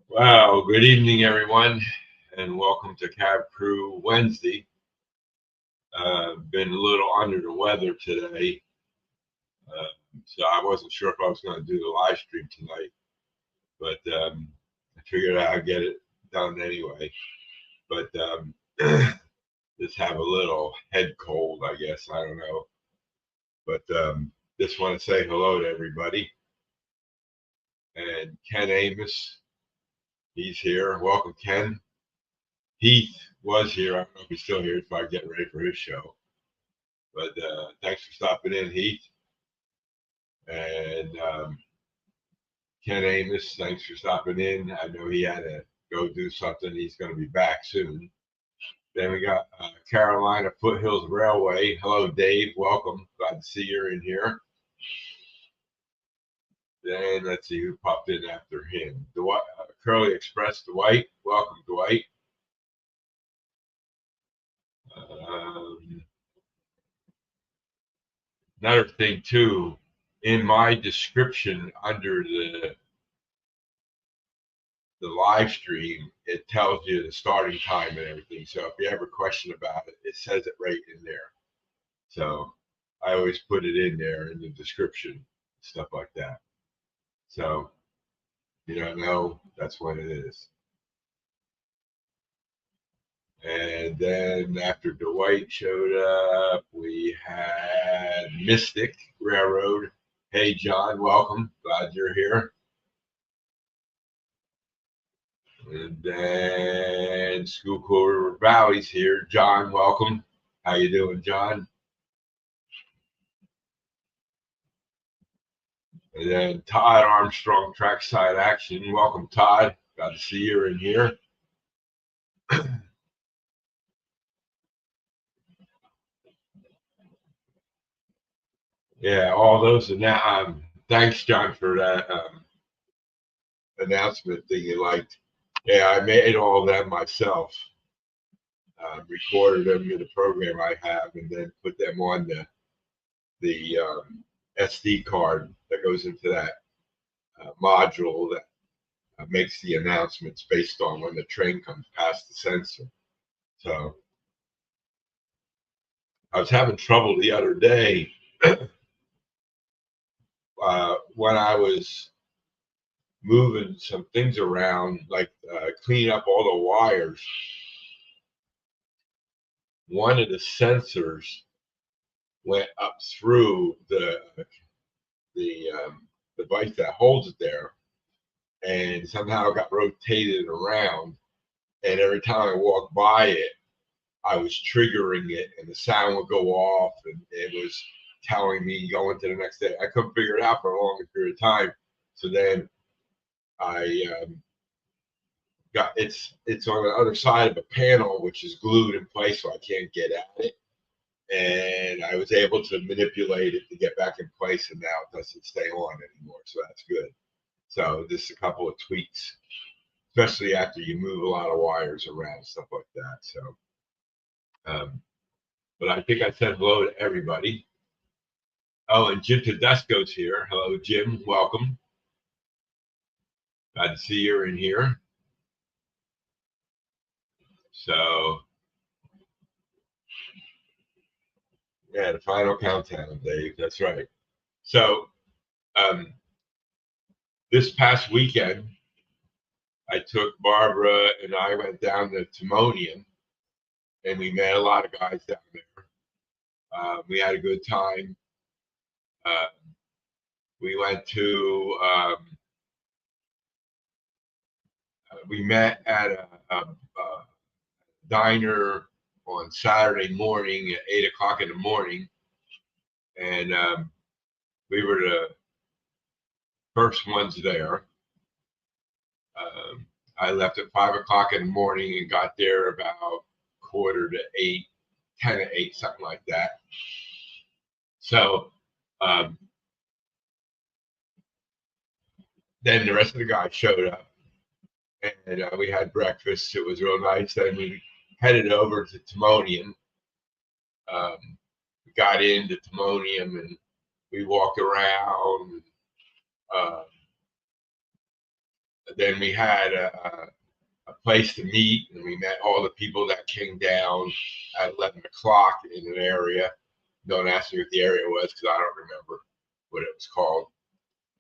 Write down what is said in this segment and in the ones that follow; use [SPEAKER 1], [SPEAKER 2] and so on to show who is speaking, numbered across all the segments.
[SPEAKER 1] Wow, good evening, everyone, and welcome to Cab Crew Wednesday. Been a little under the weather today, so I wasn't sure if I was going to do the live stream tonight, but I figured I'd get it done anyway. But just have a little head cold, I guess. I don't know. But just want to say hello to everybody. And Ken Amos, he's here. Welcome, Ken. Heath was here. I don't know if he's still here. If I get ready for his show. But thanks for stopping in, Heath. And Ken Amos, thanks for stopping in. I know he had to go do something. He's going to be back soon. Then we got Carolina Foothills Railway. Hello, Dave. Welcome. Glad to see you're in here. Then let's see who popped in after him. Dwight, Curly Express, Dwight. Welcome, Dwight. Another thing too, in my description under the live stream, it tells you the starting time and everything. So if you have a question about it, it says it right in there. So I always put it in there in the description, stuff like that. So you don't know, that's what it is. And then after Dwight showed up, we had Mystic Railroad. Hey, John, welcome. Glad Glad you're here. And then School River Valley's here. John, welcome. How you doing, John? And then Todd Armstrong, Trackside Action. Welcome, Todd. Glad to see you in here. Yeah, all those. And that, thanks, John, for that announcement that you liked. Yeah, I made all of them myself. Recorded them in the program I have, and then put them on the SD card that goes into that module that makes the announcements based on when the train comes past the sensor. So I was having trouble the other day when I was moving some things around, like cleaning up all the wires. One of the sensors went up through the device that holds it there, and somehow got rotated around. And every time I walked by it, I was triggering it, and the sound would go off, and it was telling me going to the next day. I couldn't figure it out for a long period of time. So then I got it's on the other side of a panel, which is glued in place, so I can't get at it. And I was able to manipulate it to get back in place, and now it doesn't stay on anymore. So that's good. So just a couple of tweaks, especially after you move a lot of wires around, stuff like that. So, but I think I said hello to everybody. Oh, and Jim Tedesco's here. Hello, Jim. Welcome. Glad to see you in here. So, yeah, the final countdown, Dave. That's right. So, this past weekend, I took Barbara and I went down to Timonium, and we met a lot of guys down there. We had a good time. We went to we met at a diner on Saturday morning at 8 o'clock in the morning, and we were the first ones there. I left at 5 o'clock in the morning and got there about 7:45, 10 to 8, something like that. So then the rest of the guys showed up, and we had breakfast. It was real nice. Then we headed over to Timonium. We got into Timonium and we walked around. Then we had a place to meet, and we met all the people that came down at 11 o'clock in an area. Don't ask me what the area was because I don't remember what it was called.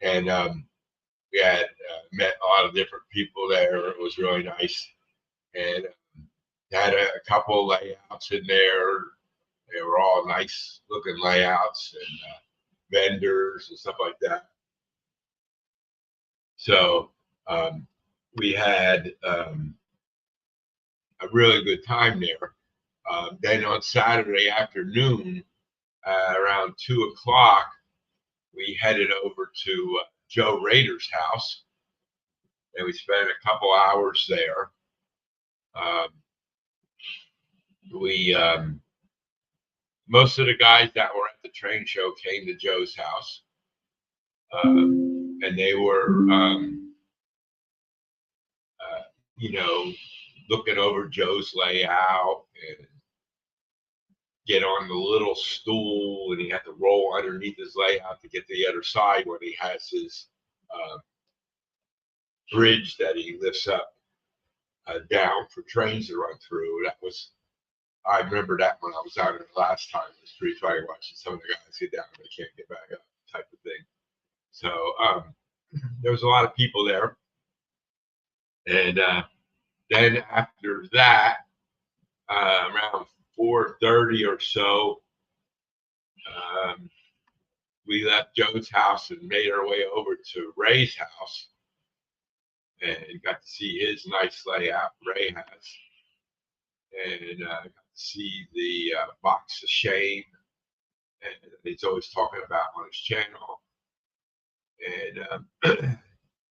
[SPEAKER 1] And we had met a lot of different people there. It was really nice. And had a couple layouts in there. They were all nice looking layouts and vendors and stuff like that. So we had a really good time there. Then on Saturday afternoon, around 2 o'clock, we headed over to Joe Rader's house, and we spent a couple hours there. Most of the guys that were at the train show came to Joe's house, and they were, looking over Joe's layout and get on the little stool, and he had to roll underneath his layout to get to the other side when he has his bridge that he lifts up down for trains to run through. I remember that when I was out there last time. It was pretty funny watching some of the guys get down and they can't get back up, type of thing. So there was a lot of people there. And then after that, around 4:30 or so, we left Joe's house and made our way over to Ray's house and got to see his nice layout Ray has. And got to see the box of shame, and he's always talking about on his channel. And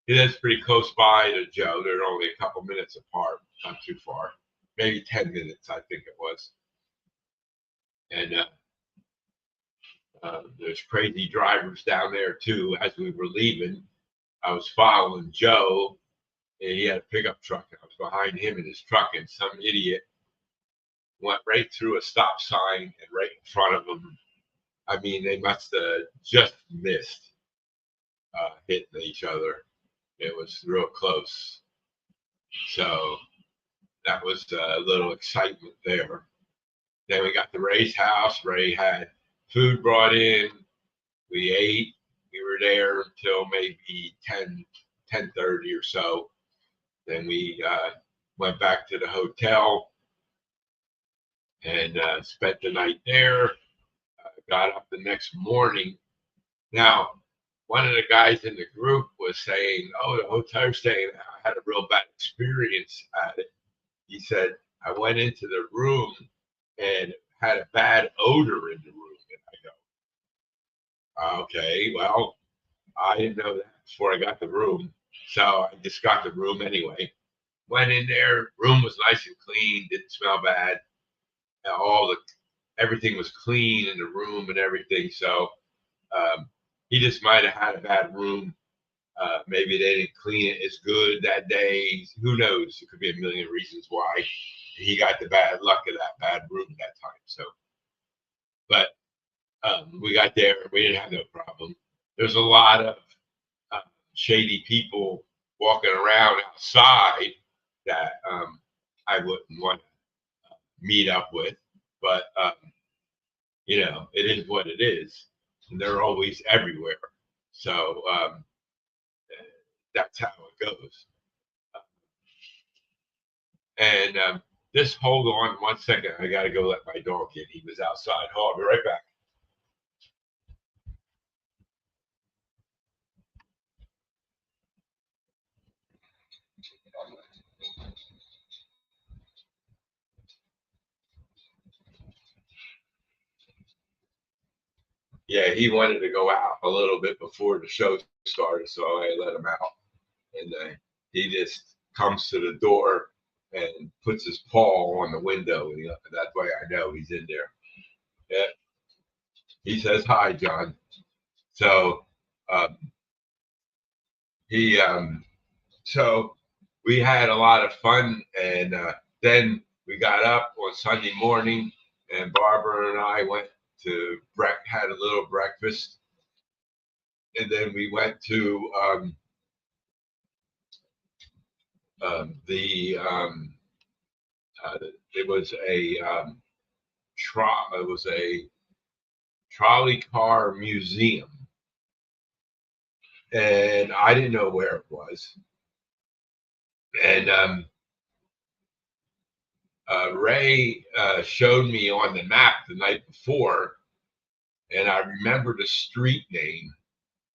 [SPEAKER 1] he lives pretty close by to Joe. They're only a couple minutes apart, not too far, maybe 10 minutes, I think it was. And there's crazy drivers down there too. As we were leaving, I was following Joe, and he had a pickup truck, and I was behind him in his truck, and some idiot went right through a stop sign and right in front of him. I mean, they must have just missed hitting each other. It was real close. So that was a little excitement there. Then we got to Ray's house. Ray had food brought in. We ate. We were there until maybe 10:30 or so. Then we went back to the hotel and spent the night there. Got up the next morning. Now, one of the guys in the group was saying, "Oh, the hotel you're staying at, I had a real bad experience at it." He said, "I went into the room and had a bad odor in the room." And I go, "Okay, well, I didn't know that before I got the room, so I just got the room anyway." Went in there, room was nice and clean, didn't smell bad. Everything was clean in the room and everything. So he just might have had a bad room. Maybe they didn't clean it as good that day. Who knows? It could be a million reasons why he got the bad luck of that bad room that time. So, but we got there. We didn't have no problem. There's a lot of shady people walking around outside that I wouldn't want to meet up with. But it is what it is, and they're always everywhere. So that's how it goes. And just hold on 1 second. I got to go let my dog in. He was outside. I'll be right back. Yeah, he wanted to go out a little bit before the show started, so I let him out. And he just comes to the door and puts his paw on the window, and that way I know he's in there. Yeah. He says, "Hi, John." So he so we had a lot of fun, and then we got up on Sunday morning, and Barbara and I went to had a little breakfast, and then we went to it was a trolley car museum, and I didn't know where it was. And Ray showed me on the map the night before, and I remember the street name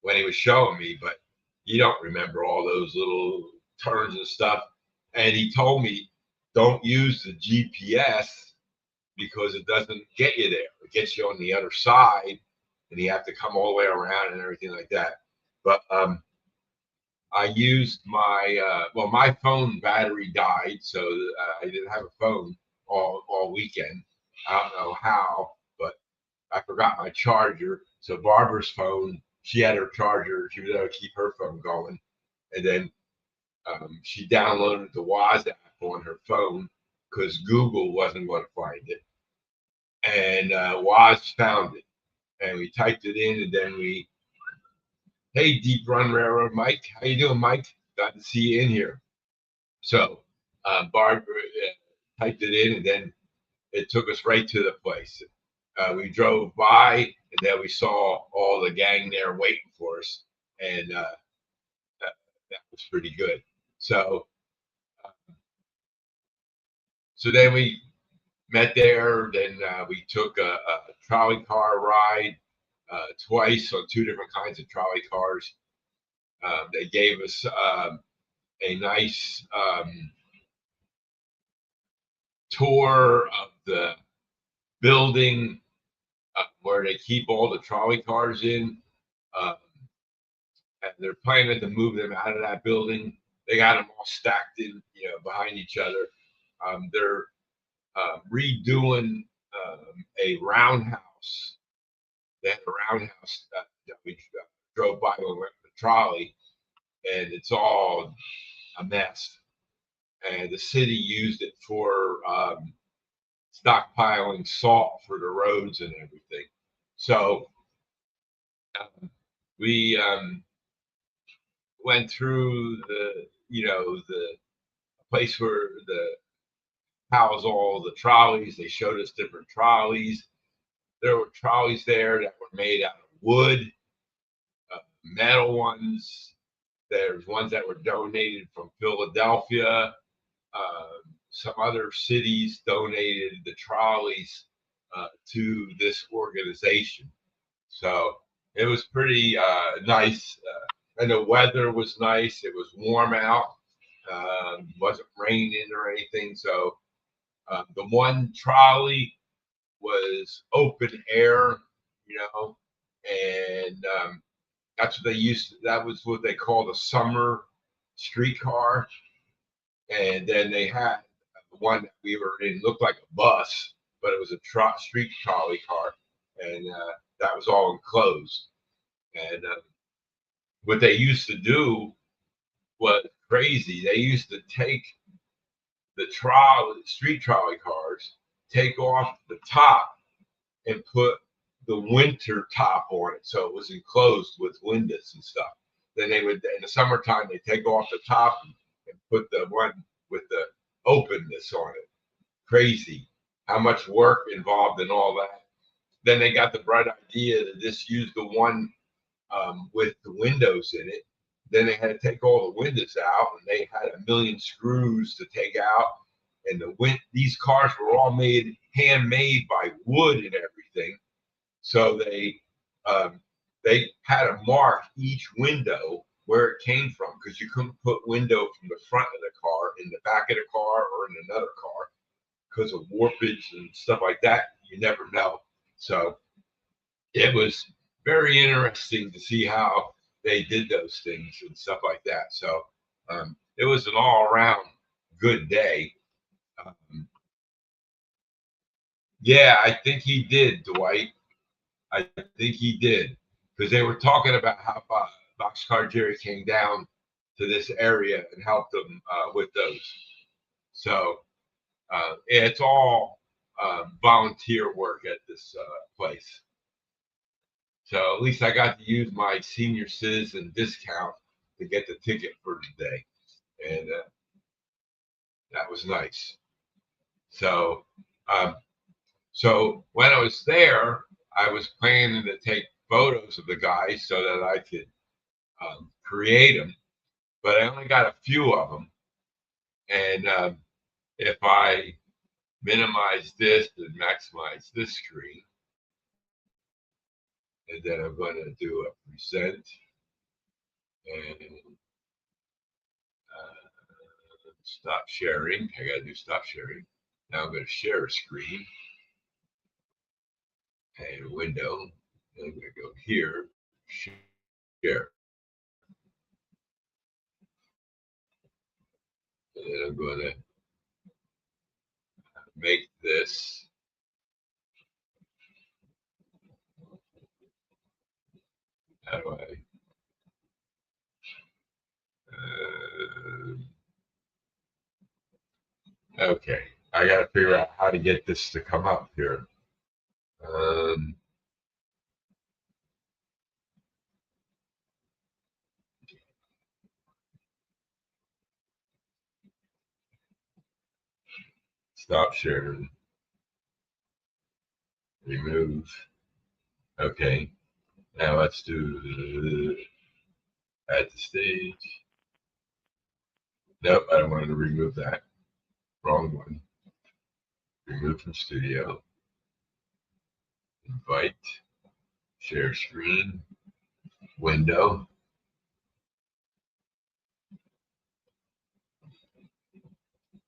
[SPEAKER 1] when he was showing me, but you don't remember all those little turns and stuff. And he told me, "Don't use the GPS because it doesn't get you there. It gets you on the other side, and you have to come all the way around and everything like that." But I used my phone battery died, so I didn't have a phone all weekend. I don't know how, but I forgot my charger. So Barbara's phone, she had her charger. She was able to keep her phone going, and then she downloaded the Woz app on her phone because Google wasn't going to find it, and Woz found it, and we typed it in, and then hey, Deep Run Railroad Mike, how you doing, Mike? Glad to see you in here. So Barbara typed it in, and then it took us right to the place. We drove by, and then we saw all the gang there waiting for us, and that was pretty good. So then we met there. Then we took a trolley car ride twice on two different kinds of trolley cars. They gave us a nice tour of the building where they keep all the trolley cars in. And they're planning to move them out of that building. They got them all stacked in, behind each other. They're redoing a roundhouse. They had a roundhouse that we drove by when we went with the trolley, and it's all a mess. And the city used it for stockpiling salt for the roads and everything. So we went through the place where the house all the trolleys. They showed us different trolleys. There were trolleys there that were made out of wood, metal ones. There's ones that were donated from Philadelphia. Some other cities donated the trolleys to this organization. So it was pretty nice. And the weather was nice. It was warm out. Wasn't raining or anything. So the one trolley was open air, and that's what they used. That was what they called a summer streetcar. And then they had the one that we were in, looked like a bus, but it was a street trolley car, and that was all enclosed. And what they used to do was crazy. They used to take the street trolley cars, take off the top, and put the winter top on it, so it was enclosed with windows and stuff. Then they would, in the summertime, they take off the top and put the one with the openness on it. Crazy how much work involved in all that. Then they got the bright idea to just use the one with the windows in it. Then they had to take all the windows out, and they had a million screws to take out. And these cars were all handmade by wood and everything. So they had to mark each window where it came from, because you couldn't put window from the front of the car in the back of the car or in another car because of warpage and stuff like that. You never know. So it was very interesting to see how they did those things and stuff like that. So it was an all-around good day. Yeah, I think he did, Dwight. I think he did, because they were talking about how Boxcar Jerry came down to this area and helped them with those. So it's all volunteer work at this place. So at least I got to use my senior citizen discount to get the ticket for the day, and that was nice. So so when I was there, I was planning to take photos of the guys so that I could create them, but I only got a few of them. And if I minimize this and maximize this screen, and then I'm going to do a present and stop sharing. I got to do stop sharing. Now I'm going to share a screen and a window. And I'm going to go here, share. And then I'm going to make this how do I okay, I got to figure out how to get this to come up here. Stop sharing, remove. Okay, now let's do add to stage. Nope, I don't want to remove that. Wrong one. Remove from studio. Invite. Share screen, window.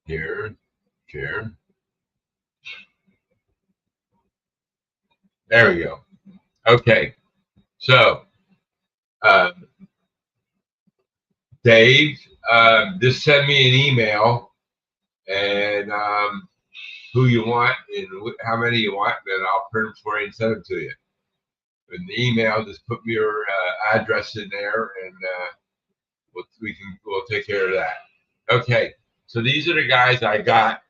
[SPEAKER 1] Here, share. There we go. Okay, so Dave, just send me an email and who you want and how many you want, and I'll print them for you and send them to you. In the email, just put your address in there, and we'll take care of that. Okay, so these are the guys I got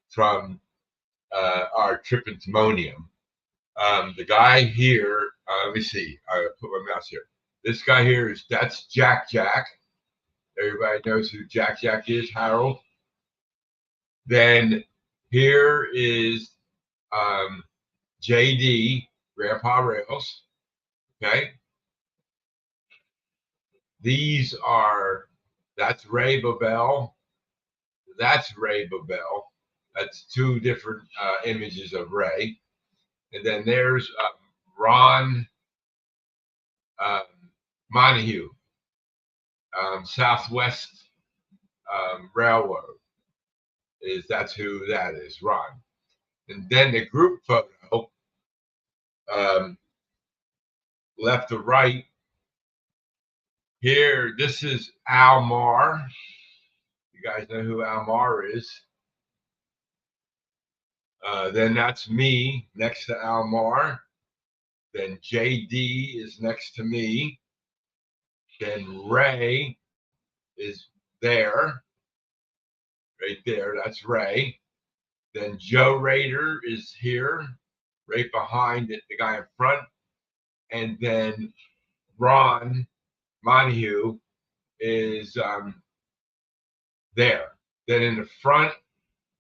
[SPEAKER 1] from our trip in Timonium. The guy here, let me see. I put my mouse here. This guy here that's Jack Jack. Everybody knows who Jack Jack is, Harold. Then here is JD, Grandpa Rails. Okay. That's Ray Babel. That's Ray Babel. That's two different images of Ray. And then there's Ron Montague, Southwest Railroad. That's who that is, Ron. And then the group photo, left to right. Here, this is Almar. You guys know who Almar is. Then that's me next to Almar. Then JD is next to me. Then Ray is there, right there. That's Ray. Then Joe Rader is here, right behind it, the guy in front. And then Ron Montague is there. Then in the front,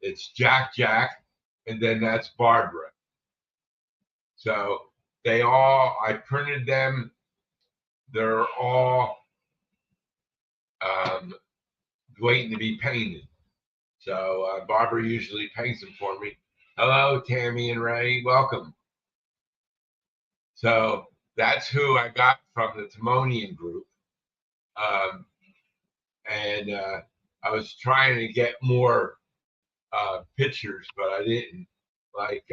[SPEAKER 1] it's Jack Jack, and then that's Barbara. So I printed them. They're all waiting to be painted. So Barbara usually paints them for me. Hello, Tammy and Ray. Welcome. So that's who I got from the Timonian group. And I was trying to get more pictures, but I didn't. Like,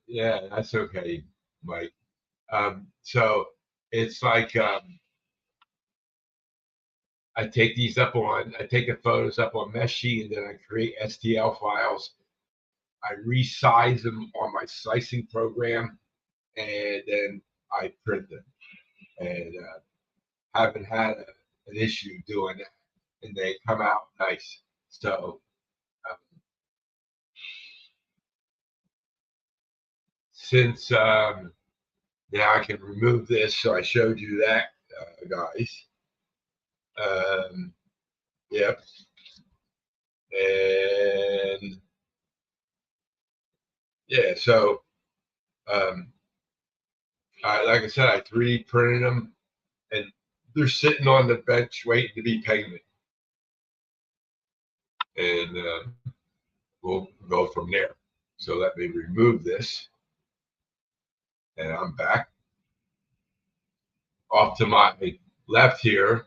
[SPEAKER 1] yeah, that's okay, Mike. So it's like I take the photos up on Meshi, and then I create STL files. I resize them on my slicing program, and then I print them. And haven't had an issue doing that, and they come out nice. So since now I can remove this, so I showed you that, guys. Yep. And yeah, so like I said, I 3D printed them, and they're sitting on the bench waiting to be painted. And we'll go from there. So let me remove this, and I'm back. Off to my left here,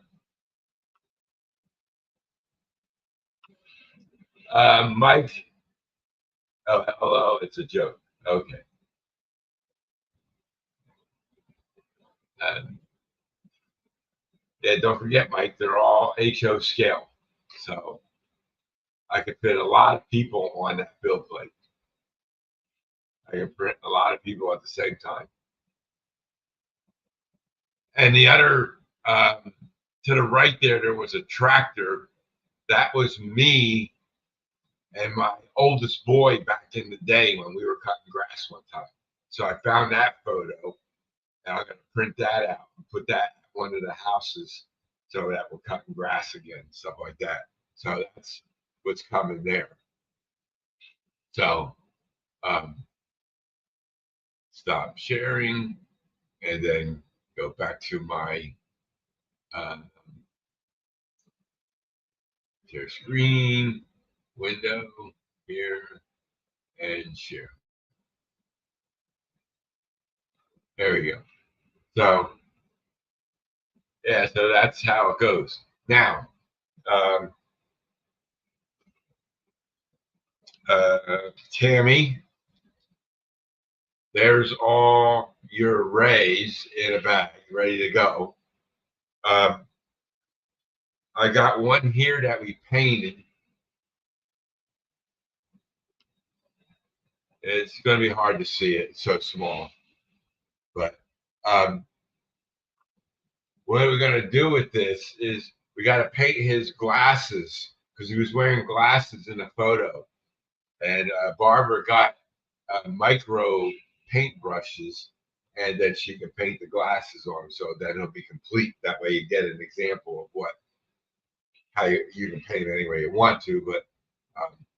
[SPEAKER 1] Mike. Oh, hello. It's a joke. Okay. Yeah, don't forget, Mike, they're all HO scale. So I could fit a lot of people on that build plate. I can print a lot of people at the same time. And the other, to the right there was a tractor. That was me and my oldest boy back in the day when we were cutting grass one time. So I found that photo, and I'm going to print that out and put that at one of the houses so that we're cutting grass again, stuff like that. So that's what's coming there. So stop sharing, and then go back to my Share screen, window, here, and share. There we go. So, yeah, so that's how it goes. Now, Tammy, there's all your rays in a bag, ready to go. I got one here that we painted. It's going to be hard to see it, it's so small. But what we're going to do with this is we got to paint his glasses because he was wearing glasses in the photo. And Barbara got micro paintbrushes, and then she can paint the glasses on him, so then it'll be complete. That way you get an example of how you can paint any way you want to, but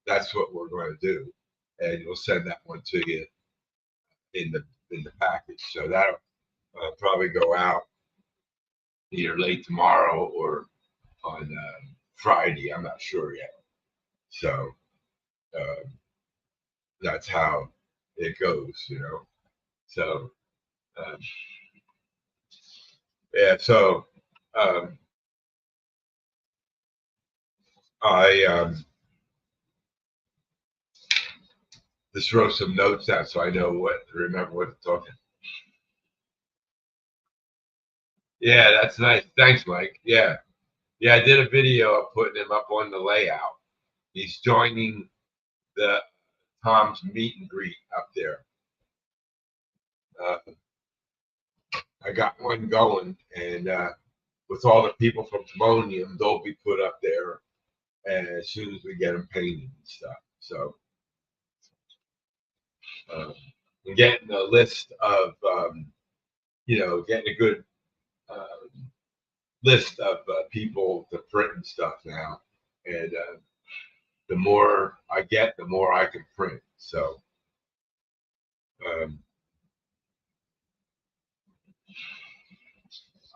[SPEAKER 1] that's what we're going to do. And we'll send that one to you in the package. So that'll probably go out either late tomorrow or on Friday. I'm not sure yet. So that's how it goes, So yeah, so I just wrote some notes down so I know remember what to talk. Yeah, that's nice. Thanks, Mike. Yeah, I did a video of putting him up on the layout. He's joining the Tom's meet and greet up there. I got one going, and with all the people from Timonium, they'll be put up there as soon as we get them painted and stuff. So, I'm getting a list of, getting a good list of people to print and stuff now. And the more I get, the more I can print. So,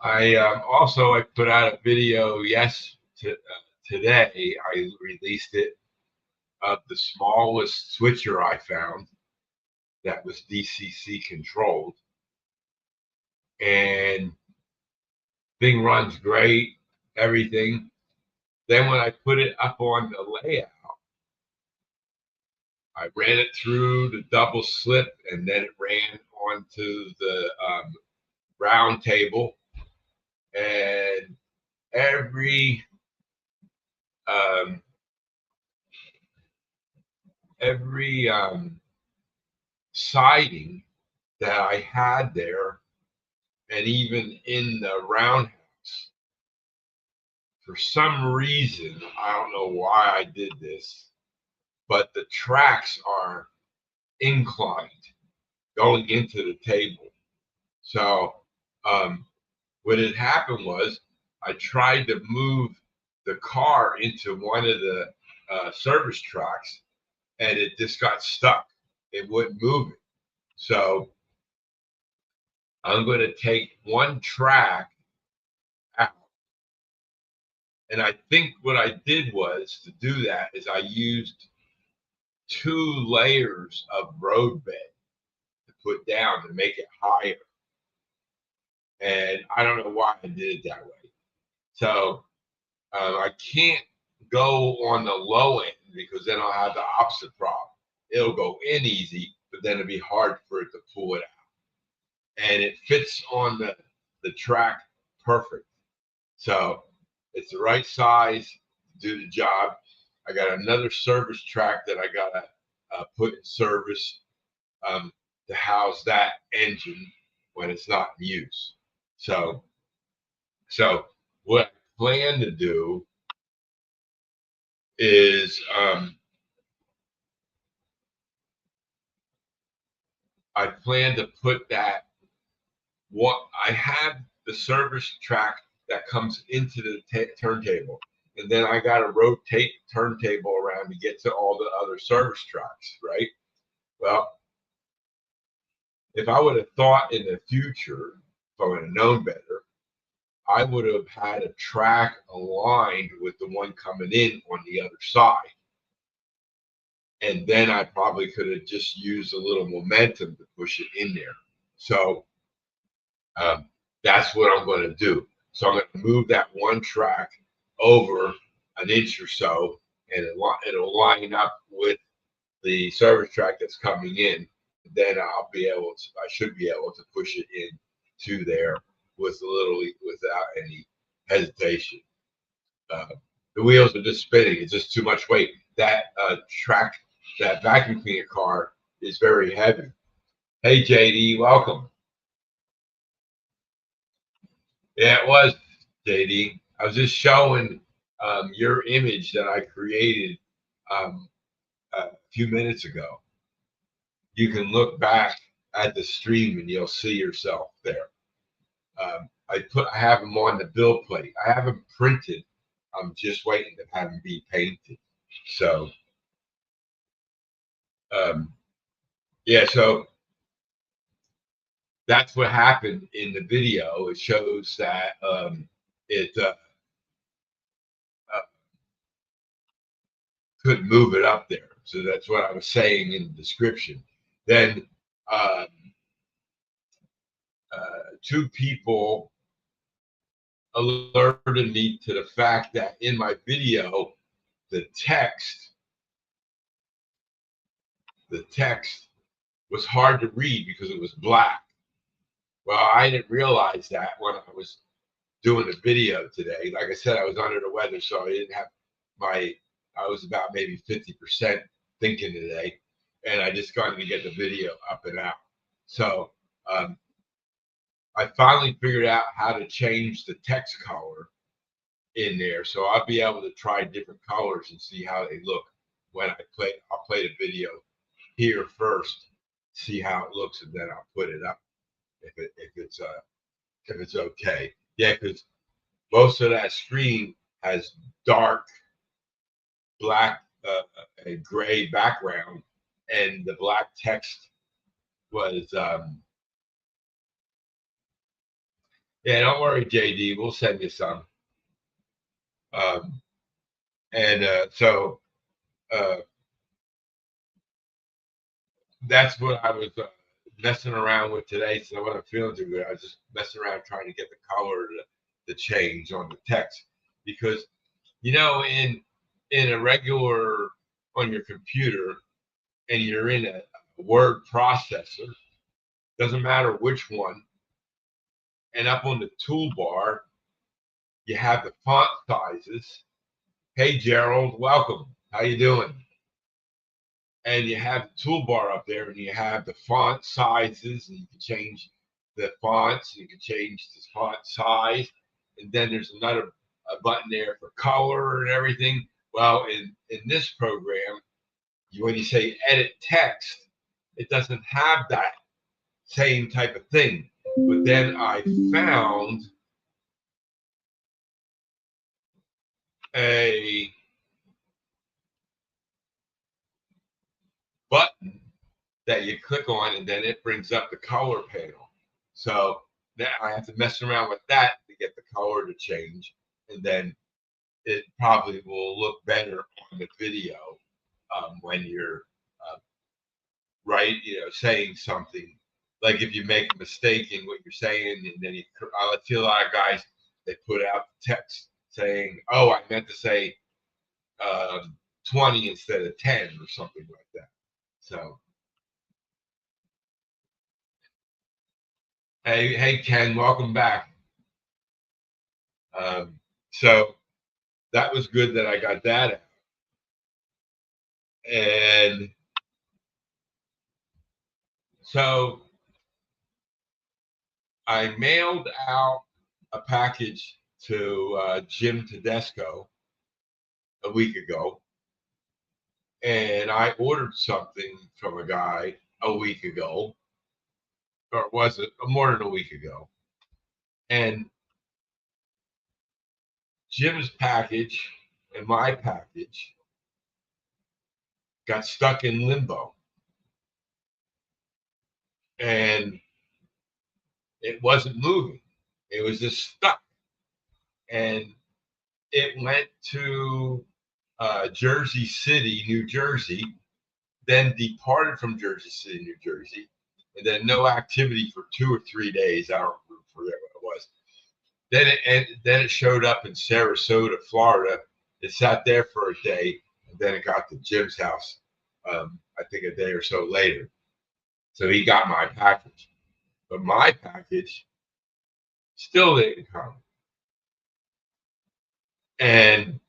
[SPEAKER 1] I put out a video today. I released it of the smallest switcher I found that was DCC controlled, and thing runs great, everything. Then when I put it up on the layout, I ran it through the double slip, and then it ran onto the round table, and every siding that I had there, and even in the roundhouse, for some reason, I don't know why I did this, but the tracks are inclined going into the table. So what had happened was I tried to move the car into one of the service tracks, and it just got stuck. It wouldn't move it. So I'm going to take one track out. And I think what I did was to do that is I used 2 layers of road bed to put down to make it higher. And I don't know why I did it that way. So I can't go on the low end because then I'll have the opposite problem. It'll go in easy, but then it'll be hard for it to pull it out. And it fits on the track perfect. So it's the right size to do the job. I got another service track that I got to put in service to house that engine when it's not in use. So what I plan to do is I plan to put that I have the service track that comes into the turntable, and then I got to rotate turntable around to get to all the other service tracks, right? Well, if I would have thought in the future, if I would have known better, I would have had a track aligned with the one coming in on the other side. And then I probably could have just used a little momentum to push it in there. So that's what I'm going to do. So I'm going to move that one track over an inch or so, and it'll line up with the service track that's coming in. Then I should be able to push it in to there without any hesitation. The wheels are just spinning. It's just too much weight. That that vacuum cleaner car is very heavy. Hey, JD, welcome. Yeah, it was, JD. I was just showing your image that I created a few minutes ago. You can look back at the stream and you'll see yourself there. I have them on the build plate. I have them printed. I'm just waiting to have them be painted. So, yeah, so that's what happened in the video. It shows that it couldn't move it up there. So that's what I was saying in the description. Then two people alerted me to the fact that in my video, the text was hard to read because it was black. Well, I didn't realize that when I was doing the video today. Like I said, I was under the weather, so I didn't have I was about maybe 50% thinking today, and I just got to get the video up and out. So I finally figured out how to change the text color in there, so I'll be able to try different colors and see how they look when I'll play the video here first, see how it looks, and then I'll put it up if it's okay. Yeah, because most of that screen has dark black a gray background, and the black text was yeah, don't worry, JD, we'll send you some. And so that's what I was messing around with today. So I wasn't feeling too good. I was just messing around trying to get the color to change on the text, because in a regular on your computer, and you're in a word processor, doesn't matter which one, and up on the toolbar you have the font sizes. Hey Gerald, welcome. How you doing? And you have the toolbar up there, and you have the font sizes, and you can change the fonts, you can change the font size, and then there's another button there for color and everything. Well, in this program, when you say edit text, it doesn't have that same type of thing. But then I found a button that you click on, and then it brings up the color panel. So now I have to mess around with that to get the color to change, and then it probably will look better on the video when you're saying something. Like if you make a mistake in what you're saying, and then I see a lot of guys, they put out the text saying, "Oh, I meant to say 20 instead of 10," or something like that. So, hey, Ken, welcome back. So that was good that I got that out. And so I mailed out a package to Jim Tedesco a week ago, and I ordered something from a guy a week ago, or was it more than a week ago? And Jim's package and my package got stuck in limbo, and it wasn't moving. It was just stuck. and it went to Jersey City, New Jersey, then departed from Jersey City, New Jersey, and then no activity for 2 or 3 days. I don't forget what it was. Then it showed up in Sarasota, Florida. It sat there for a day, and then it got to Jim's house. I think a day or so later. So he got my package, but my package still didn't come, and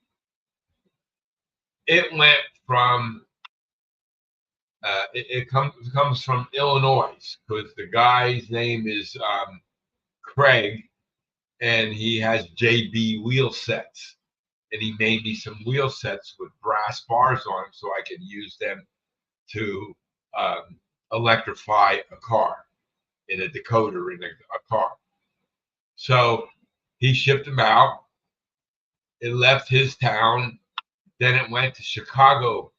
[SPEAKER 1] it went from it comes from Illinois, because the guy's name is Craig, and he has JB wheel sets, and he made me some wheel sets with brass bars on them so I can use them to electrify a car in a decoder in a car. So he shipped them out. It left his town. Then it went to Chicago.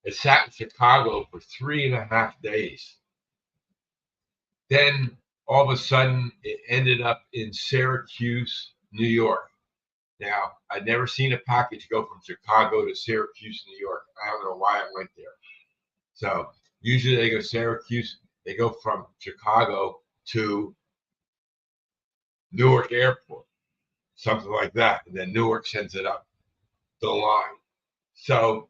[SPEAKER 1] It sat in Chicago for 3.5 days. Then all of a sudden, it ended up in Syracuse, New York. Now, I'd never seen a package go from Chicago to Syracuse, New York. I don't know why it went there. So usually they go Syracuse, they go from Chicago to Newark Airport, something like that. And then Newark sends it up the line. So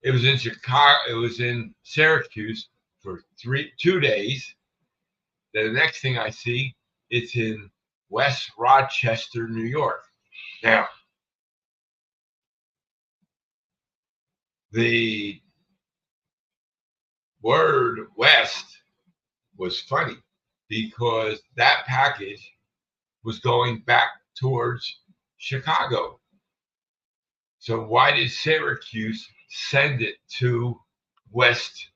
[SPEAKER 1] it was in Chicago, it was in Syracuse for 2 days. Then the next thing I see, it's in West Rochester, New York. Now, the word West was funny because that package was going back towards Chicago. So why did Syracuse send it to West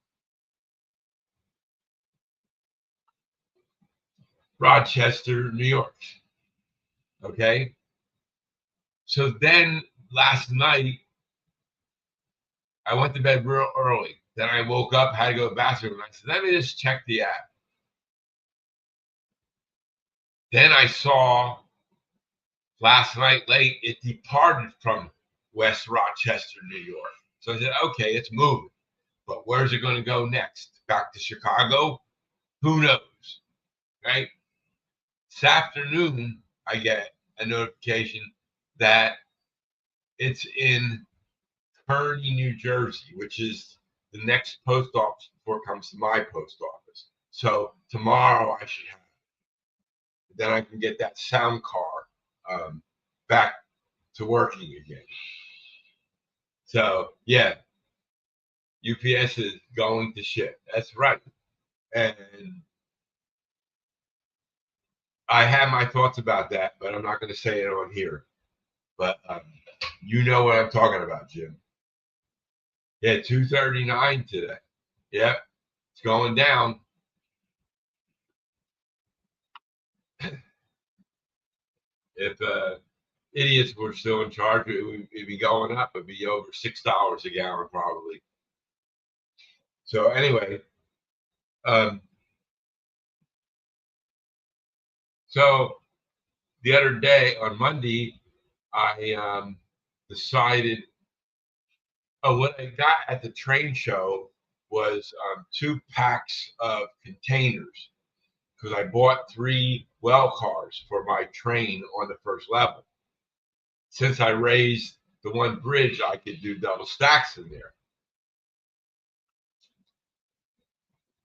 [SPEAKER 1] Rochester, New York? Okay. So then last night, I went to bed real early. Then I woke up, had to go to the bathroom, and I said, let me just check the app. Then I saw last night late, it departed from West Rochester, New York. So I said, okay, it's moving. But where's it going to go next? Back to Chicago? Who knows? Right? This afternoon, I get a notification that it's in Kearny, New Jersey, which is the next post office before it comes to my post office. So tomorrow I should have it. Then I can get that sound car back to working again. So yeah, UPS is going to ship. That's right. And I have my thoughts about that, but I'm not going to say it on here. But you know what I'm talking about, Jim. Yeah, 239 today. Yep, it's going down. If idiots were still in charge, it'd be going up. It'd be over $6 a gallon probably. So anyway, so the other day on Monday, I decided. Oh, what I got at the train show was 2 packs of containers, because I bought 3 well cars for my train on the first level. Since I raised the one bridge, I could do double stacks in there.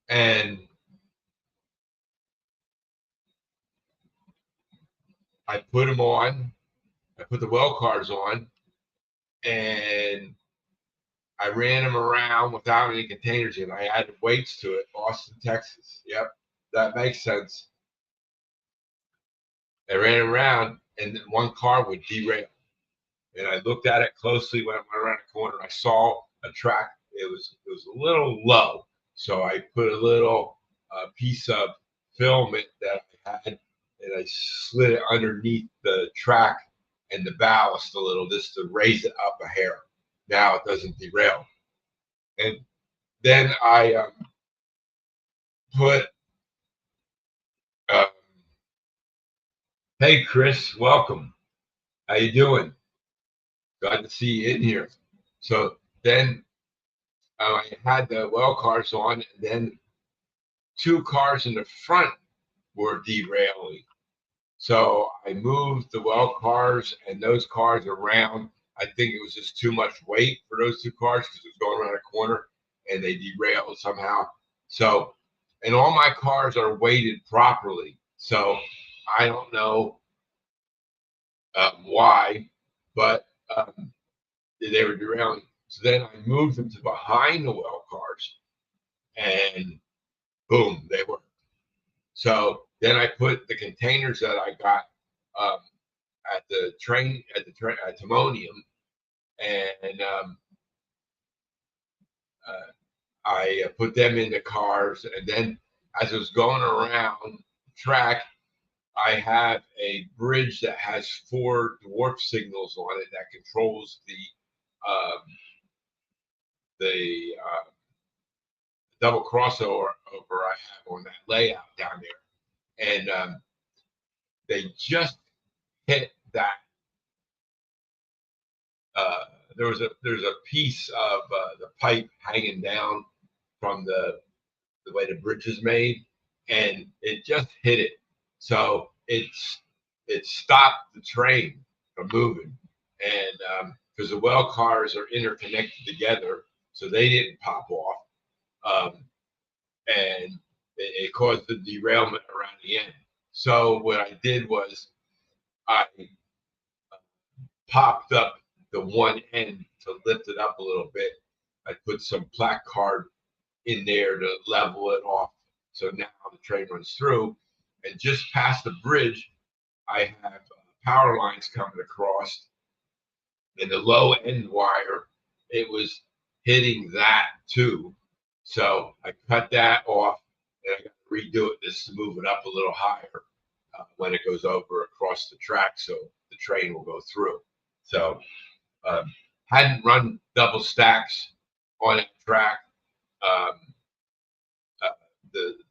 [SPEAKER 1] And I put them on. I put the well cars on, and I ran them around without any containers in. I added weights to it. Austin, Texas. Yep, that makes sense. I ran around, and one car would derail. And I looked at it closely when I went around the corner. I saw a track. It was a little low, so I put a little piece of filament that I had, and I slid it underneath the track and the ballast a little, just to raise it up a hair. Now it doesn't derail. And then I put Hey, Chris, welcome. How you doing? Glad to see you in here. So then I had the well cars on, and then two cars in the front were derailing. So I moved the well cars and those cars around. I think it was just too much weight for those two cars because it was going around a corner and they derailed somehow. So, and all my cars are weighted properly. So I don't know why, but they were derailing. So then I moved them to behind the well cars, and boom, they were. So then I put the containers that I got um, at Timonium, and uh, I put them in the cars. And then as I was going around the track, I have a bridge that has four dwarf signals on it that controls the double crossover I have on that layout down there, and they just hit that. Uh, there's a piece of the pipe hanging down from the way the bridge is made, and it just hit it. So it stopped the train from moving, and because the well cars are interconnected together, so they didn't pop off. Um, and it caused the derailment around the end. So what I did was I popped up the one end to lift it up a little bit. I put some placard in there to level it off. So now the train runs through. And just past the bridge, I have power lines coming across. And the low end wire, it was hitting that too. So I cut that off and I got to redo it just to move it up a little higher when it goes over across the track so the train will go through. So um, hadn't run double stacks on that track. Um, uh,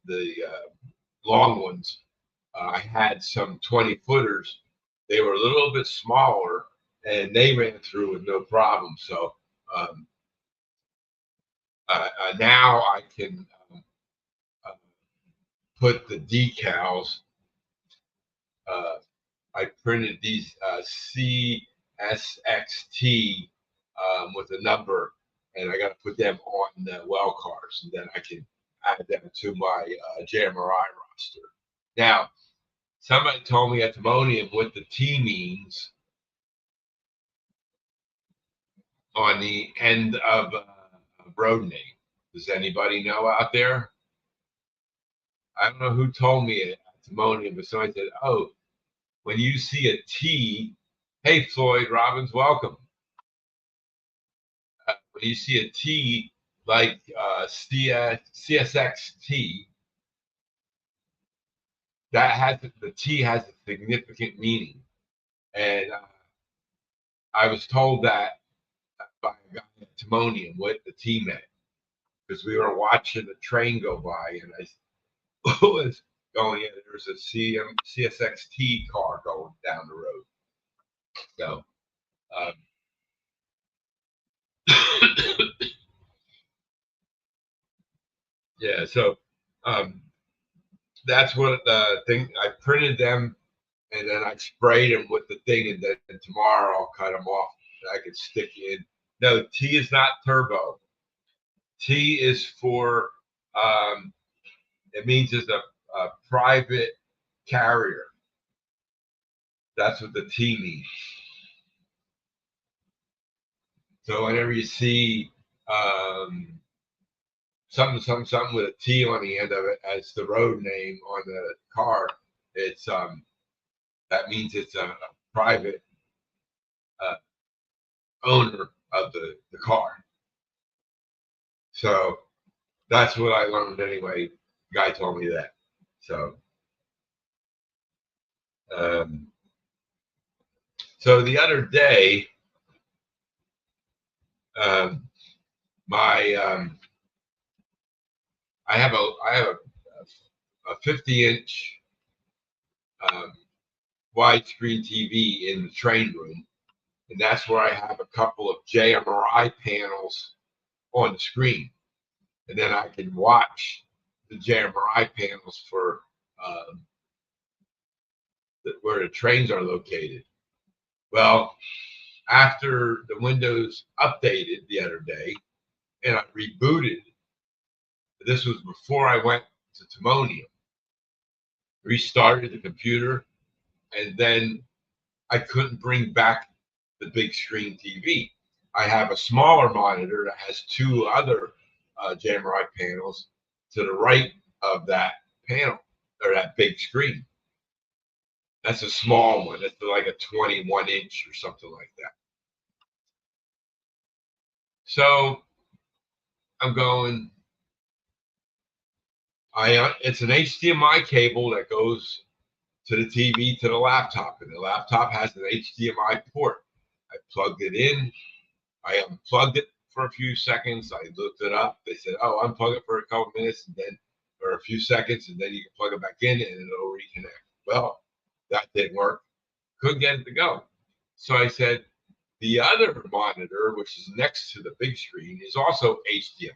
[SPEAKER 1] the long ones, I had some 20 footers. They were a little bit smaller and they ran through with no problem. So um, now I can uh, put the decals. Uh, I printed these CSXT with a number, and I got to put them on the well cars, and then I can add them to my JMRI roster. Now, somebody told me at Timonium what the T means on the end of a road name. Does anybody know out there? I don't know who told me it at Timonium, but somebody said, "Oh, when you see a T, hey Floyd Robbins, welcome. When you see a T like CSXT, that has the T has a significant meaning." And I was told that by a guy at Timonium what the T meant because we were watching the train go by, and I was going, yeah, there was a CSXT car going down the road. So, yeah, so um, that's what the thing I printed them, and then I sprayed them with the thing, and then tomorrow I'll cut them off and I can stick in. No, T is not turbo. T is for it means it's a private carrier. That's what the T means. So whenever you see something with a T on the end of it as the road name on the car, it's that means it's a private uh, owner of the car. So that's what I learned anyway. Guy told me that. So um, so the other day, um, my I have a 50-inch um, widescreen TV in the train room, and that's where I have a couple of JMRI panels on the screen, and then I can watch the JMRI panels for where the trains are located. Well, after the Windows updated the other day and I rebooted, this was before I went to Timonium, restarted the computer, and then I couldn't bring back the big screen TV. I have a smaller monitor that has two other JMRI panels to the right of that panel, or that big screen. That's a small one. It's like a 21-inch or something like that. So I'm going, it's an HDMI cable that goes to the TV to the laptop, and the laptop has an HDMI port. I plugged it in. I unplugged it for a few seconds. I looked it up. They said, "Oh, unplug it for a couple minutes, and then for a few seconds, and then you can plug it back in, and it'll reconnect." Well, that didn't work. Couldn't get it to go. So I said, the other monitor, which is next to the big screen, is also HDMI,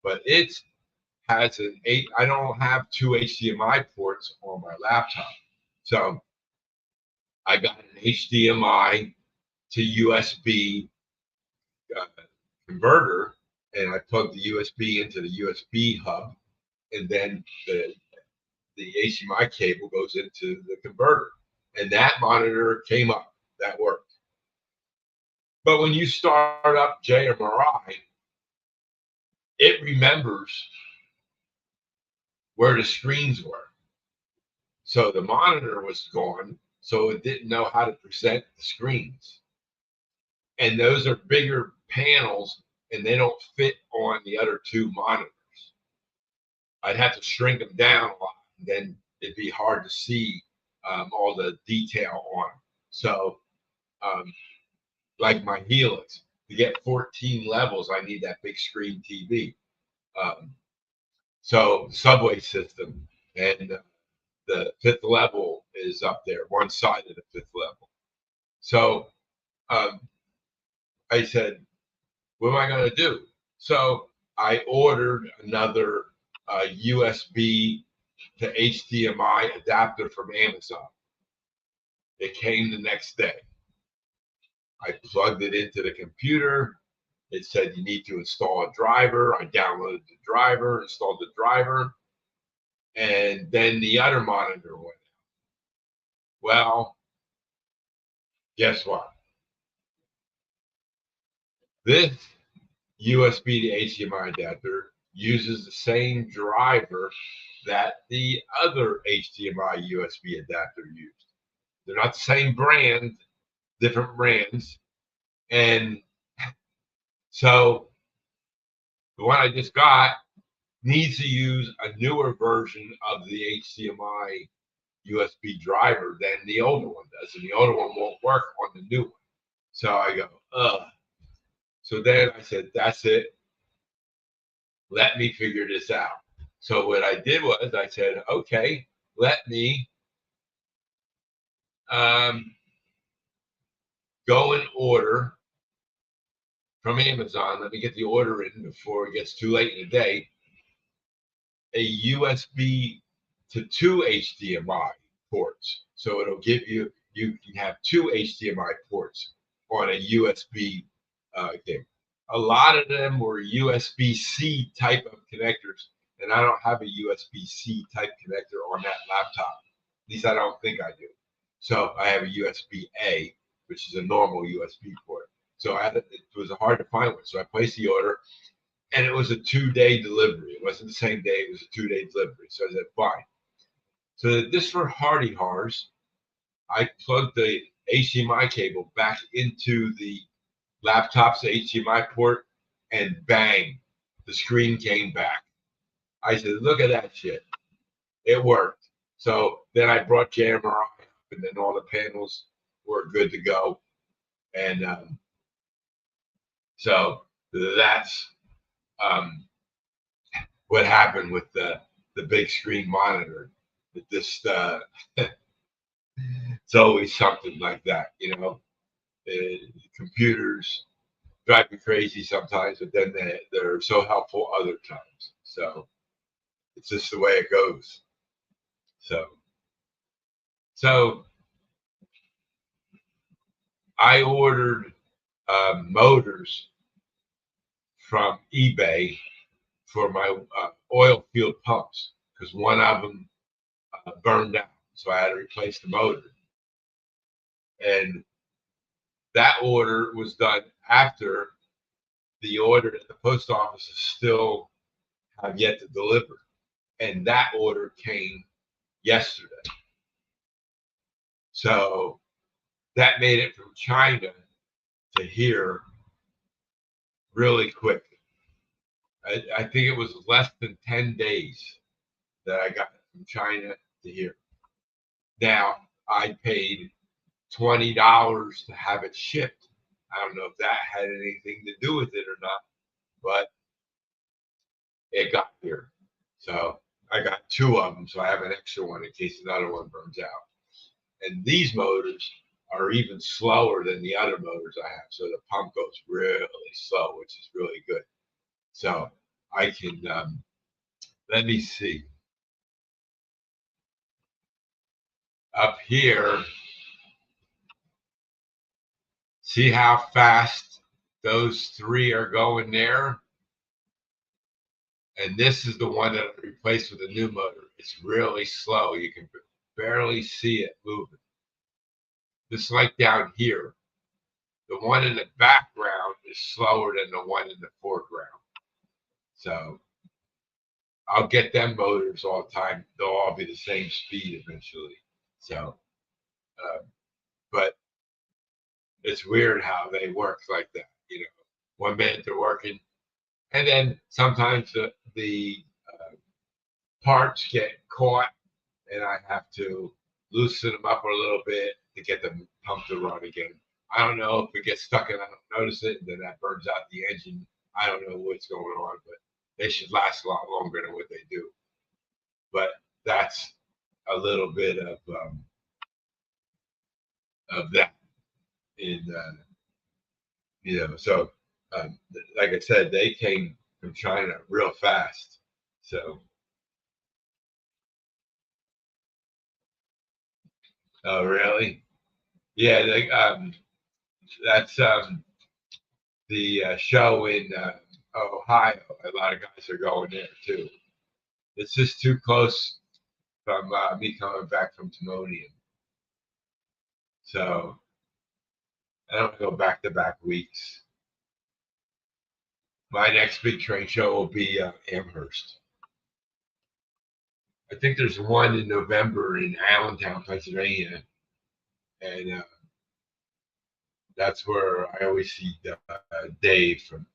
[SPEAKER 1] but it has an eight. I don't have two HDMI ports on my laptop, so I got an HDMI to USB converter, and I plugged the USB into the USB hub, and then the HDMI cable goes into the converter, and that monitor came up. That worked. But when you start up JMRI, it remembers where the screens were. So the monitor was gone, so it didn't know how to present the screens. And those are bigger panels, and they don't fit on the other two monitors. I'd have to shrink them down a lot, and then it'd be hard to see all the detail on them. So, like my Helix, to get 14 levels, I need that big screen TV. So subway system, and the fifth level is up there, one side of the fifth level. So I said, what am I going to do? So I ordered another USB to HDMI adapter from Amazon. It came the next day. I plugged it into the computer. It said you need to install a driver. I downloaded the driver, installed the driver, and then the other monitor went out. Well, guess what? This USB to HDMI adapter uses the same driver that the other HDMI USB adapter used. They're not the same brand, different brands. And so the one I just got needs to use a newer version of the HDMI USB driver than the older one does. And the older one won't work on the new one. So I go, ugh. So then I said, that's it. Let me figure this out. So what I did was I said, okay, let me go and order from Amazon. Let me get the order in before it gets too late in the day. A USB to two HDMI ports. So it'll give you can have two HDMI ports on a USB cable. A lot of them were USB-C type of connectors, and I don't have a USB-C type connector on that laptop. At least I don't think I do. So I have a USB-A, which is a normal USB port. So it was hard to find one. So I placed the order, and it was a 2-day delivery. It wasn't the same day. It was a 2-day delivery. So I said, fine. So this for hardy hars, I plugged the HDMI cable back into the laptop's HDMI port, and bang, the screen came back. I said, look at that shit. It worked. So then I brought JMRI up, and then all the panels were good to go. And so that's what happened with the big screen monitor. It just It's always something like that, computers drive me crazy sometimes, but then they're so helpful other times. So it's just the way it goes. So I ordered motors from eBay for my oil field pumps because one of them burned out, so I had to replace the motor. And that order was done after the order that the post office still have yet to deliver, and that order came yesterday. So that made it from China to here really quick. I think it was less than 10 days that I got it from China to here. Now, I paid $20 to have it shipped. I don't know if that had anything to do with it or not, but it got here. So I got two of them, so I have an extra one in case another one burns out. And these motors are even slower than the other motors I have. So the pump goes really slow, which is really good. So I can, let me see. Up here, see how fast those three are going there? And this is the one that I replaced with a new motor. It's really slow. You can barely see it moving. Just like down here. The one in the background is slower than the one in the foreground. So I'll get them motors all the time. They'll all be the same speed eventually. So, but it's weird how they work like that. 1 minute they're working, and then sometimes the parts get caught, and I have to loosen them up a little bit to get the pump to run again. I don't know if it gets stuck and I don't notice it, and then that burns out the engine. I don't know what's going on, but they should last a lot longer than what they do. But that's a little bit of that in So like I said, they came from China real fast. So oh really? Yeah, that's the show in Ohio. A lot of guys are going there too. It's just too close from me coming back from Timonium. So I don't go back to back weeks. My next big train show will be Amherst. I think there's one in November in Allentown, Pennsylvania, and that's where I always see Dave from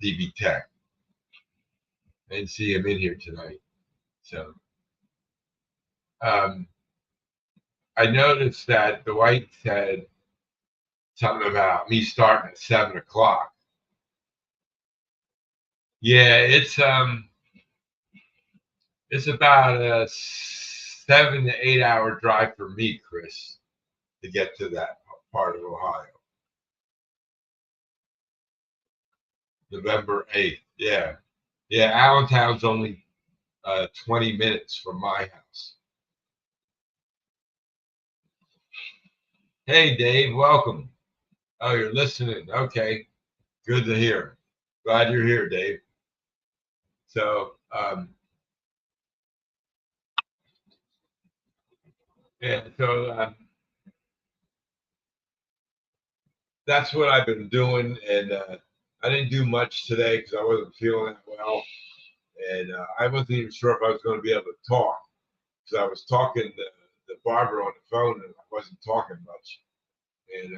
[SPEAKER 1] DB Tech. I didn't see him in here tonight. So I noticed that the White said something about me starting at 7 o'clock. Yeah, it's about a 7 to 8 hour drive for me, Chris, to get to that part of Ohio. November 8th. Yeah. Yeah, Allentown's only 20 minutes from my house. Hey, Dave, welcome. Oh, you're listening. Okay. Good to hear. Glad you're here, Dave. So, yeah, so that's what I've been doing. And I didn't do much today because I wasn't feeling that well. And I wasn't even sure if I was going to be able to talk because I was talking to the barber on the phone and I wasn't talking much. And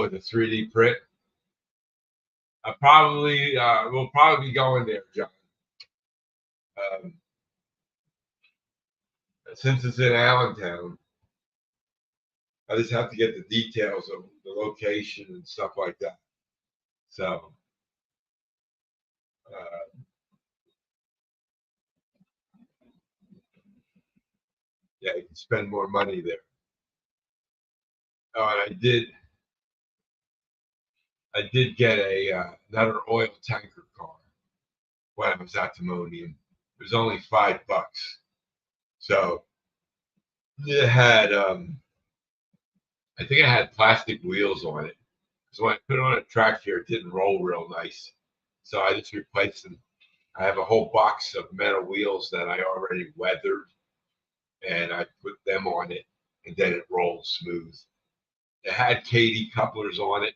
[SPEAKER 1] with the 3D print, I probably will probably be going there, John. Um, since it's in Allentown, I just have to get the details of the location and stuff like that. So, uh, Yeah, you can spend more money there. Oh, and I did get another oil tanker car when I was at Timonium. It was only $5. So it had, I think it had plastic wheels on it. So when I put it on a track here, it didn't roll real nice. So I just replaced them. I have a whole box of metal wheels that I already weathered, and I put them on it, and then it rolls smooth. It had KD couplers on it,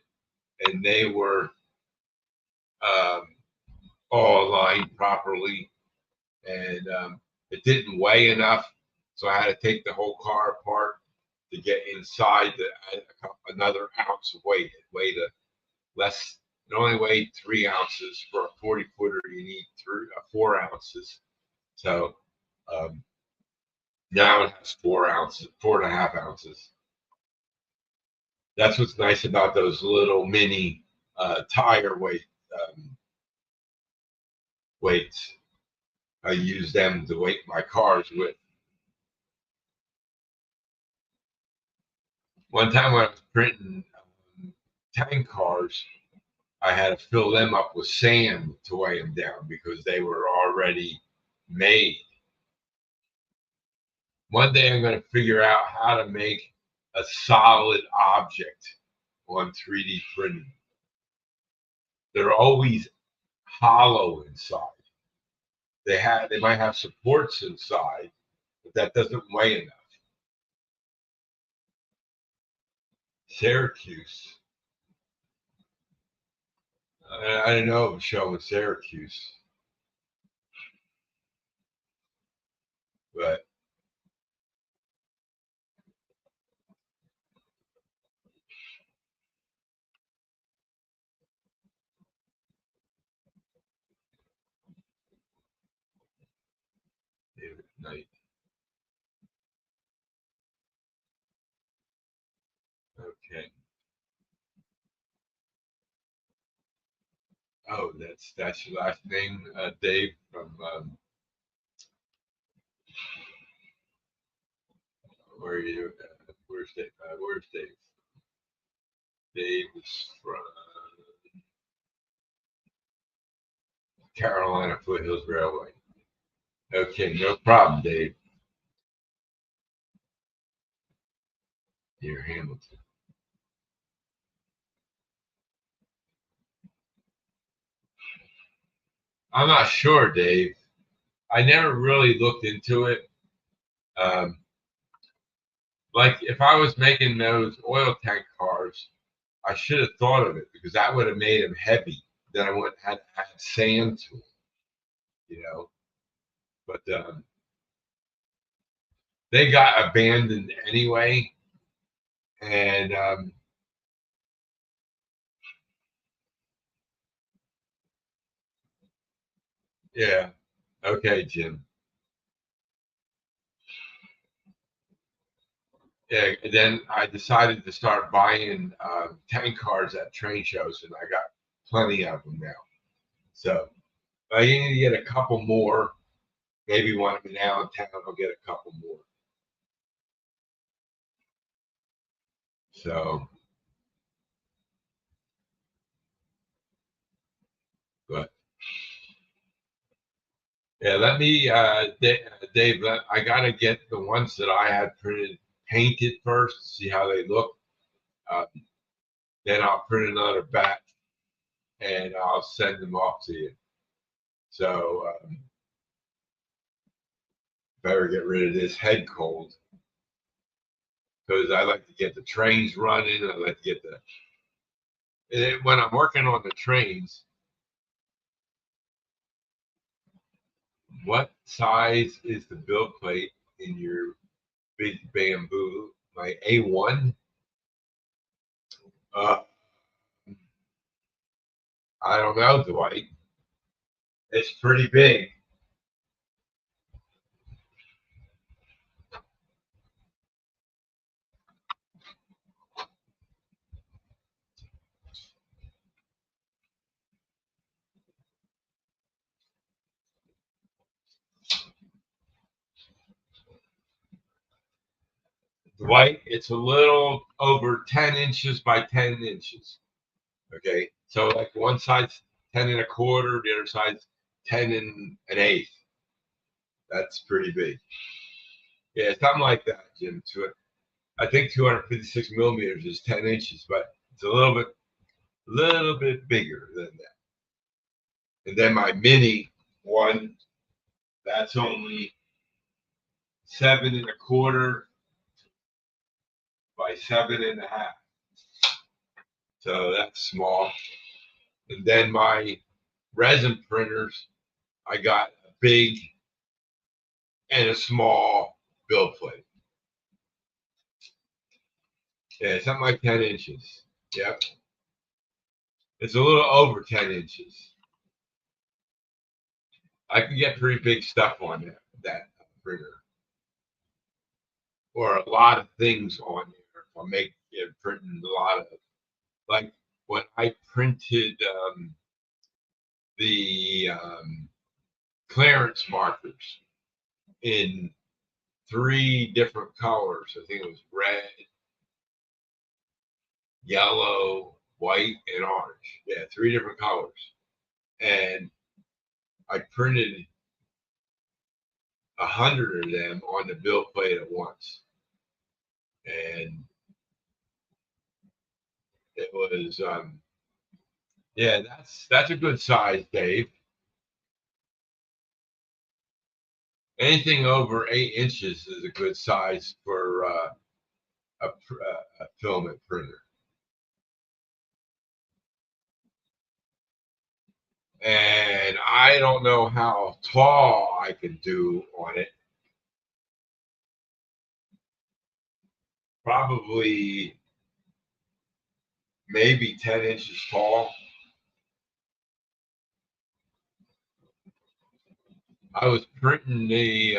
[SPEAKER 1] and they were um, all aligned properly, and it didn't weigh enough, so I had to take the whole car apart to get inside another ounce of weight. It weighed less. It only weighed 3 ounces. For a 40-footer. You need 4 ounces. So um, now it has 4 ounces, 4.5 ounces. That's what's nice about those little mini tire weights. I use them to weight my cars with. One time when I was printing tank cars, I had to fill them up with sand to weigh them down because they were already made. One day I'm going to figure out how to make a solid object on 3D printing. They're always hollow inside. They might have supports inside, but that doesn't weigh enough. Syracuse. I didn't know it was showing Syracuse, but night. Okay. Oh, that's your last name, Dave from where are you? Where's Dave? Where's Dave? Dave is from Carolina Foothills Railway. Okay, no problem, Dave. Near Hamilton. I'm not sure, Dave. I never really looked into it. Um, like if I was making those oil tank cars, I should have thought of it because that would have made them heavy. Then I wouldn't have had to add sand to them, you know. But they got abandoned anyway, and yeah. Okay, Jim. Yeah, and then I decided to start buying tank cars at train shows, and I got plenty of them now. So I need to get a couple more. Maybe when I'm in Allentown, I'll get a couple more. So, but yeah, let me, Dave. I gotta get the ones that I had printed painted first, see how they look. Uh, then I'll print another batch and I'll send them off to you. So better get rid of this head cold because I like to get the trains running. I like to get when I'm working on the trains. What size is the build plate in your big bamboo? My A1? Uh, I don't know, Dwight. It's pretty big. white, it's a little over 10 inches by 10 inches. Okay, so like one side's 10 and a quarter, the other side's 10 and an eighth. That's pretty big. Yeah, something like that, Jim. I think 256 millimeters is 10 inches, but it's a little bit bigger than that. And then my mini one, that's only 7 and a quarter by 7.5. So that's small. And then my resin printers, I got a big and a small build plate. Yeah, something like 10 inches. Yep. It's a little over 10 inches. I can get pretty big stuff on that printer. Or a lot of things on there. If I make it printing a lot of, like when I printed the clearance markers in 3 different colors. I think it was red, yellow, white, and orange. Yeah, 3 different colors. And I printed 100 of them on the bill plate at once. And it was, yeah, that's a good size, Dave. Anything over 8 inches is a good size for a filament printer. And I don't know how tall I can do on it. Probably maybe 10 inches tall. I was printing the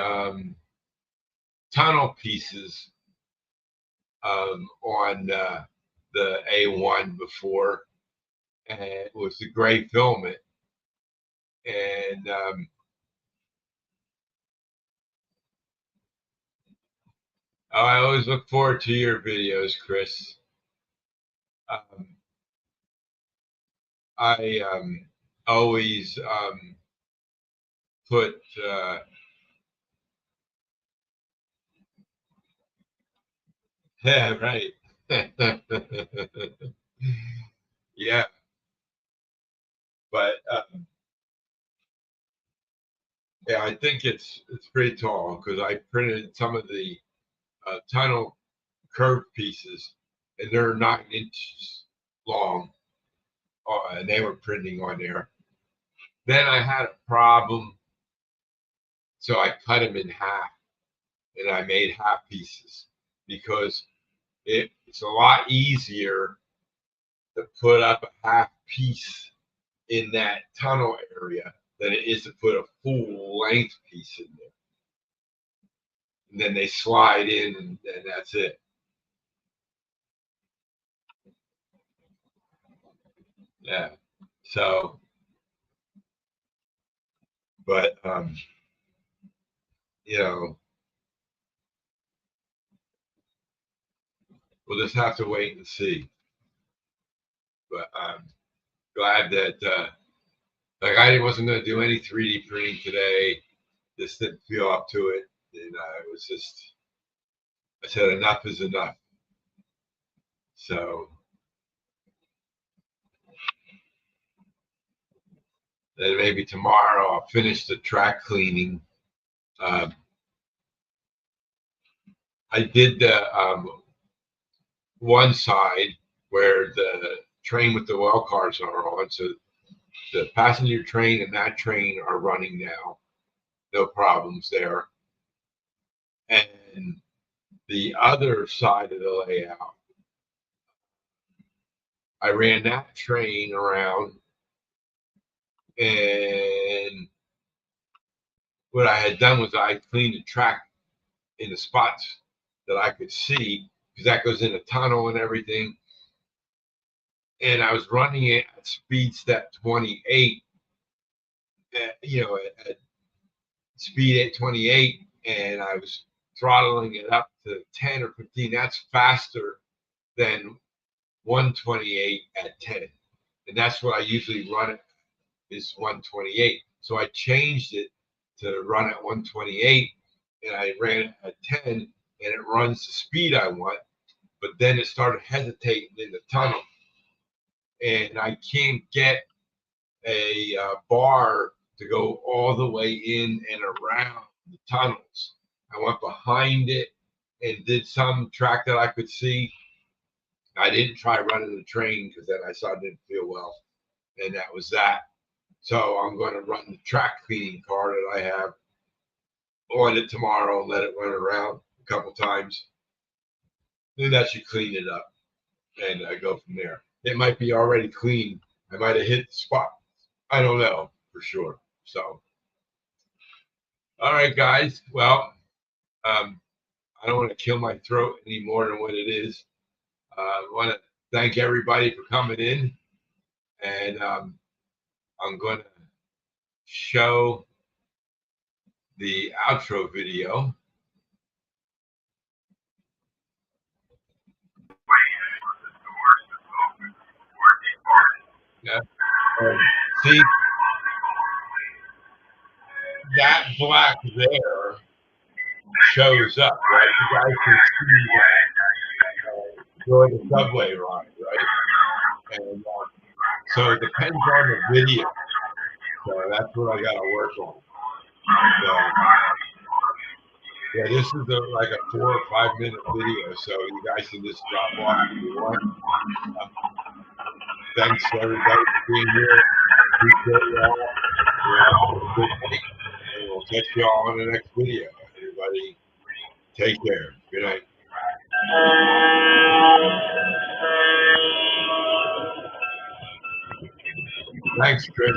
[SPEAKER 1] tunnel pieces on the A1 before, and it was the gray filament. And I always look forward to your videos, Chris. I always put yeah, right. Yeah, but yeah, I think it's pretty tall because I printed some of the tunnel curved pieces, and they're 9 inches long, and they were printing on there. Then I had a problem, so I cut them in half, and I made half pieces because it's a lot easier to put up a half piece in that tunnel area than it is to put a full length piece in there. And then they slide in, and that's it. Yeah. So, but you know, we'll just have to wait and see. But I'm glad that like I wasn't going to do any 3D printing today. Just didn't feel up to it, and it was just I said enough is enough. So then maybe tomorrow I'll finish the track cleaning. I did the one side where the train with the well cars are on, so the passenger train and that train are running now. No problems there. And the other side of the layout, I ran that train around, and what I had done was I cleaned the track in the spots that I could see, because that goes in a tunnel and everything. And I was running it at speed step 28, at speed at 28, and I was throttling it up to 10 or 15. That's faster than 128 at 10. And that's what I usually run it, is 128. So I changed it to run at 128, and I ran it at 10, and it runs the speed I want. But then it started hesitating in the tunnel, and I can't get a bar to go all the way in and around the tunnels. I went behind it and did some track that I could see. I didn't try running the train because then I saw it didn't feel well, and that was that. So I'm going to run the track cleaning car that I have on it tomorrow and let it run around a couple times. Then that should clean it up, and I go from there. It might be already clean. I might have hit the spot. I don't know for sure. So, all right, guys. Well, I don't want to kill my throat any more than what it is. I want to thank everybody for coming in, and I'm going to show the outro video. Yeah. See, that black there shows up, right? You guys can see that during the subway ride, right? And so it depends on the video. So that's what I got to work on. So, yeah, this is like a 4 or 5 minute video, so you guys can just drop off if you want. Thanks to everybody for being here. Appreciate y'all. Have a good night, and we'll catch you all in the next video. Everybody, take care. Good night. Thanks, Chris.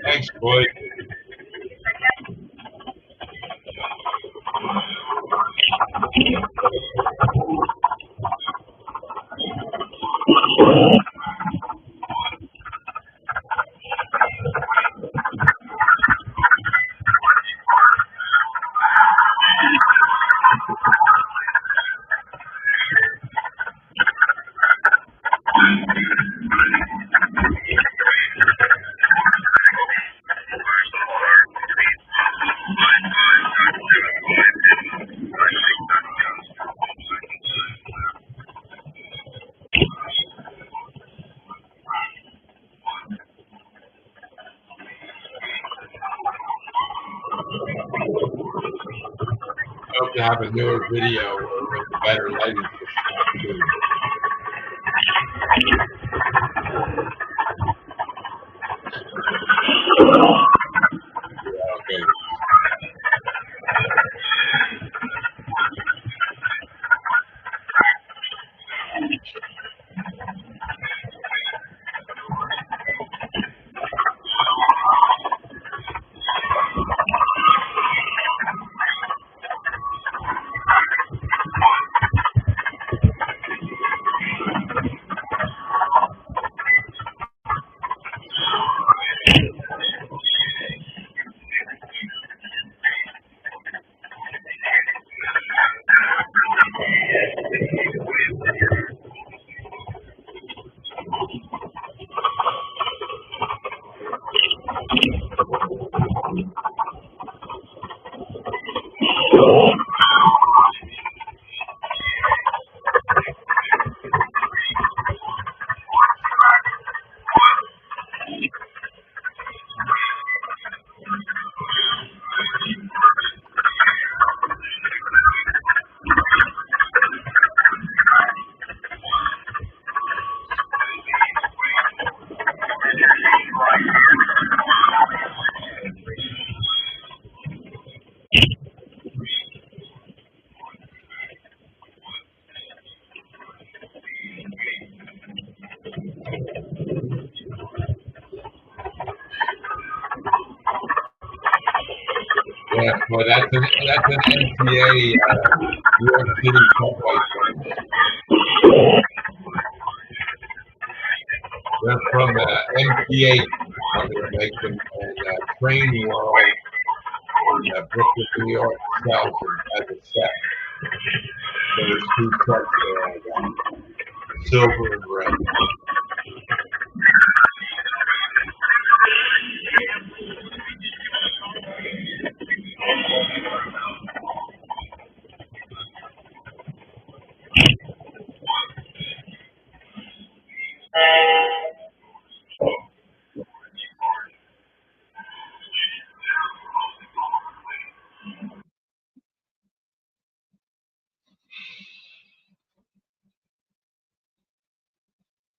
[SPEAKER 1] Thanks, boy. I hope to have a newer video with better lighting soon. Yeah, okay. Yeah, well, that's an MTA New York City subway train. They're from MTA. I'm going to make them and Train World in Brooklyn, New York, sells them as a set. So there's two sets there I got, silver and red.